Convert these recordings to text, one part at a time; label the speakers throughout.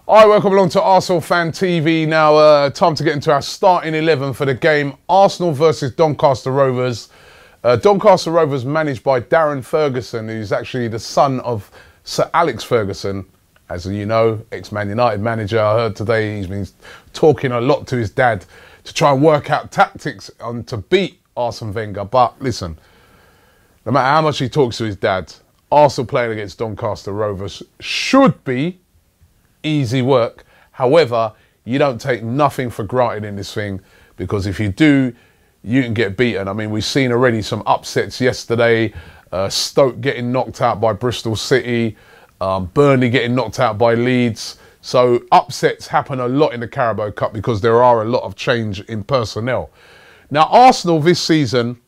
Speaker 1: Hi, welcome along to ArsenalFanTV. Now, time to get into our starting 11 for the game. Arsenal versus Doncaster Rovers. Doncaster Rovers managed by Darren Ferguson, who's actually the son of Sir Alex Ferguson. As you know, ex-Man United manager. I heard today he's been talking a lot to his dad to try and work out tactics to beat Arsene Wenger. But listen, no matter how much he talks to his dad, Arsenal playing against Doncaster Rovers should be easy work. However, you don't take nothing for granted in this thing, because if you do, you can get beaten. I mean, we've seen already some upsets yesterday. Stoke getting knocked out by Bristol City. Burnley getting knocked out by Leeds. So upsets happen a lot in the Carabao Cup because there are a lot of change in personnel. Now, Arsenal this season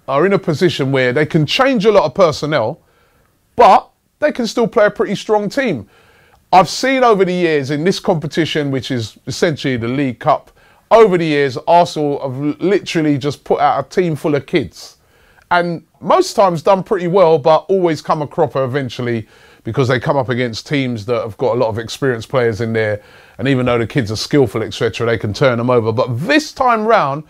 Speaker 1: are in a position where they can change a lot of personnel, but they can still play a pretty strong team. I've seen over the years in this competition, which is essentially the League Cup, over the years, Arsenal have literally just put out a team full of kids. And most times done pretty well, but always come a cropper eventually because they come up against teams that have got a lot of experienced players in there. And even though the kids are skillful, etc., they can turn them over. But this time round,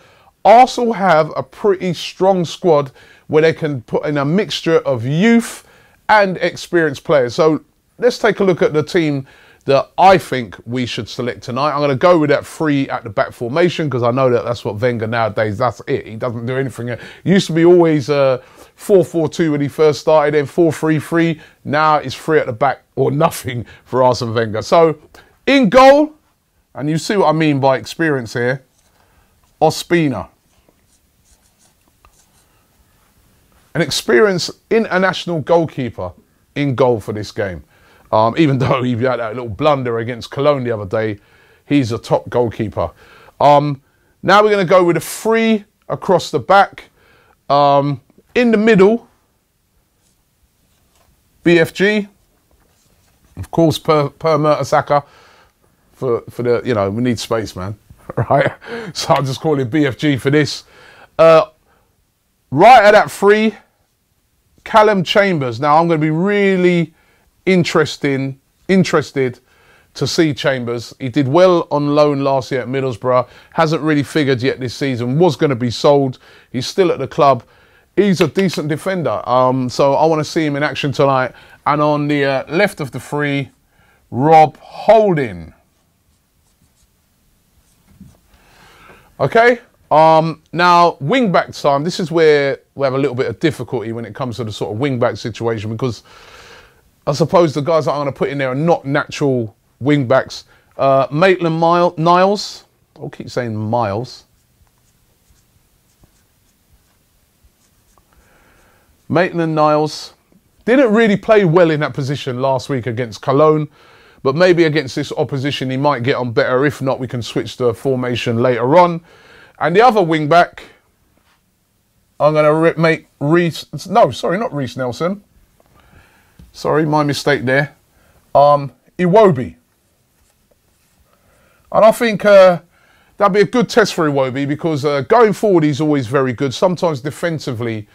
Speaker 1: Arsenal have a pretty strong squad where they can put in a mixture of youth and experienced players. So let's take a look at the team that I think we should select tonight. I'm going to go with that 3 at the back formation because I know that that's what Wenger nowadays, that's it. He doesn't do anything. It used to be always 4-4-2 when he first started, then 4-3-3. Now it's 3 at the back or nothing for Arsene Wenger. So in goal, and you see what I mean by experience here, Ospina. An experienced international goalkeeper in goal for this game. Even though he had that little blunder against Cologne the other day, he's a top goalkeeper. Now we're going to go with a 3 across the back. In the middle, BFG. Of course, per Mertesacker. For the, you know, we need space, man. Right? So I'll just call it BFG for this. Right at that 3, Callum Chambers. Now I'm going to be really interested to see Chambers. He did well on loan last year at Middlesbrough. Hasn't really figured yet this season. Was going to be sold. He's still at the club. He's a decent defender. So I want to see him in action tonight. And on the left of the 3, Rob Holding. Okay. Now, wing-back time. This is where we have a little bit of difficulty when it comes to the sort of wing-back situation, because I suppose the guys that I'm going to put in there are not natural wing-backs. Maitland-Niles. I'll keep saying Miles. Maitland-Niles didn't really play well in that position last week against Cologne, but maybe against this opposition he might get on better. If not, we can switch to a formation later on. And the other wing-back, I'm going to make Reece... No, sorry, not Reece Nelson. Sorry, my mistake there. Iwobi. And I think that'd be a good test for Iwobi because going forward he's always very good. Sometimes defensively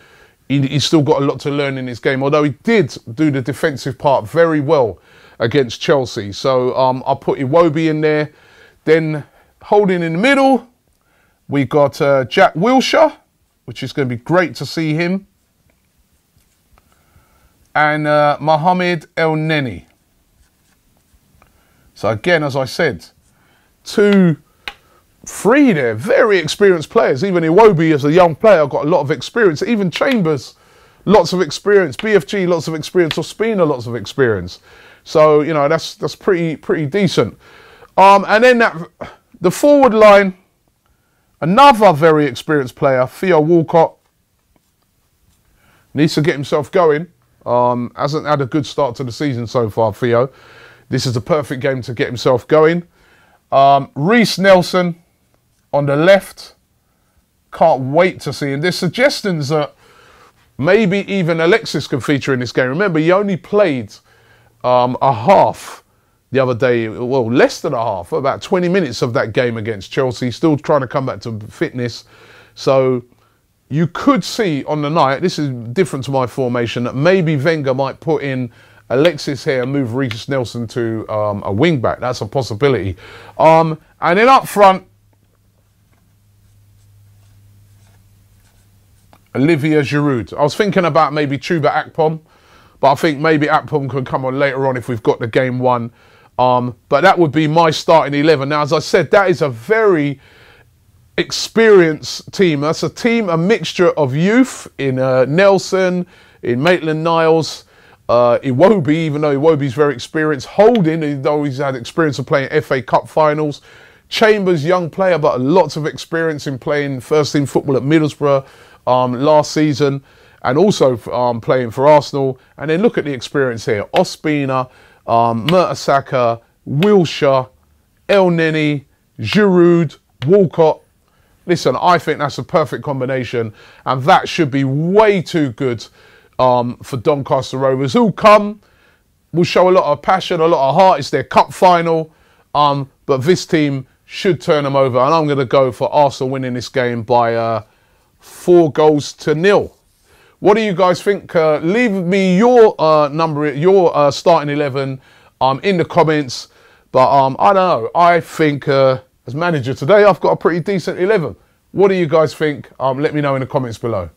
Speaker 1: he's still got a lot to learn in his game, although he did do the defensive part very well against Chelsea. So I'll put Iwobi in there. Then holding in the middle, we got Jack Wilshere, which is going to be great to see him. And Mohamed El Neni. So again, as I said, 2, 3 there, very experienced players. Even Iwobi as a young player got a lot of experience. Even Chambers, lots of experience. BFG, lots of experience. Ospina, lots of experience. So, you know, that's pretty decent. And then the forward line, another very experienced player, Theo Walcott. Needs to get himself going. Hasn't had a good start to the season so far, Theo. This is the perfect game to get himself going. Reece Nelson on the left. Can't wait to see him. There's suggestions that maybe even Alexis can feature in this game. Remember, he only played a half the other day. Well, less than a half. About 20 minutes of that game against Chelsea. Still trying to come back to fitness. So you could see on the night, this is different to my formation, that maybe Wenger might put in Alexis here and move Regis Nelson to a wing back. That's a possibility. And then up front, Olivier Giroud. I was thinking about maybe Chuba Akpom, but I think maybe Akpom could come on later on if we've got the game won. But that would be my starting 11. Now, as I said, that is a very experienced team. That's a team, a mixture of youth in Nelson, in Maitland-Niles, Iwobi, even though Iwobi's very experienced, Holding, though he's had experience of playing FA Cup finals, Chambers, young player, but lots of experience in playing first-team football at Middlesbrough last season, and also playing for Arsenal. And then look at the experience here. Ospina, Mertesacker, Wilshere, El Neni, Giroud, Walcott. Listen, I think that's a perfect combination, and that should be way too good for Doncaster Rovers, who will show a lot of passion, a lot of heart. It's their cup final, but this team should turn them over, and I'm going to go for Arsenal winning this game by 4-0. What do you guys think? Leave me your your starting 11 in the comments. But I don't know. I think as manager today, I've got a pretty decent 11. What do you guys think? Let me know in the comments below.